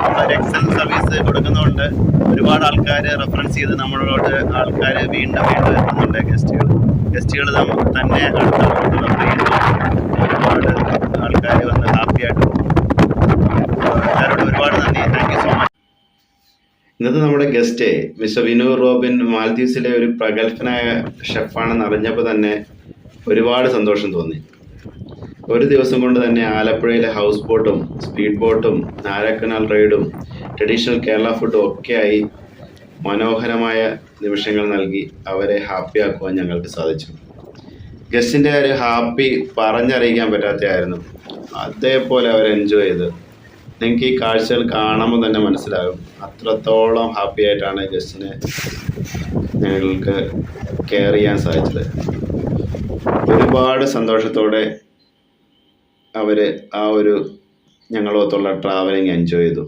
നമ്മളൊരു excellent service കൊടുക്കുന്നതുകൊണ്ട് ഒരുപാട് ആൾക്കാർ റെഫറൻസ് ചെയ്ത് നമ്മളോട് ആൾക്കാർ വീണ്ടും വീണ്ടും എത്തുന്നുണ്ട്. ഗസ്റ്റുകൾ തന്നെ അടുത്ത റെഫർ ചെയ്യുന്നു. ഒരുപാട് ആൾക്കാർ വന്ന് ഹാപ്പി ആയിട്ട് പോകും. എല്ലാവരോടും ഒരുപാട് നന്ദി. Thank you so much. ഇന്നത്തെ നമ്മുടെ ഗസ്റ്റ് മിസ്റ്റർ വിനു റോബിൻ മാൽദ്വീപ്സിലെ ഒരു പ്രഗത്ഭനായ ഷെഫാണെന്ന് അറിഞ്ഞപ്പോൾ തന്നെ ഒരുപാട് സന്തോഷം തോന്നി. ഒരു ദിവസം കൊണ്ട് തന്നെ ആലപ്പുഴയിലെ ഹൗസ് ബോട്ടും സ്പീഡ് ബോട്ടും നാരക്കനാൽ റൈഡും ട്രഡീഷണൽ കേരള ഫുഡും ഒക്കെയായി മനോഹരമായ നിമിഷങ്ങൾ നൽകി അവരെ ഹാപ്പിയാക്കുവാൻ ഞങ്ങൾക്ക് സാധിച്ചു. ഗസ്റ്റിൻ്റെ ഒരു ഹാപ്പി പറഞ്ഞറിയിക്കാൻ പറ്റാത്തതായിരുന്നു. അതേപോലെ അവർ എൻജോയ് ചെയ്ത്. നിങ്ങൾക്ക് ഈ കാഴ്ചകൾ കാണുമ്പോൾ തന്നെ മനസ്സിലാകും അത്രത്തോളം ഹാപ്പി ആയിട്ടാണ് ഗസ്റ്റിനെ ഞങ്ങൾക്ക് കെയർ ചെയ്യാൻ സാധിച്ചത്. ഒരുപാട് സന്തോഷത്തോടെ അവർ ആ ഒരു ഞങ്ങളൊത്തുള്ള ട്രാവലിംഗ് എൻജോയ് ചെയ്തു.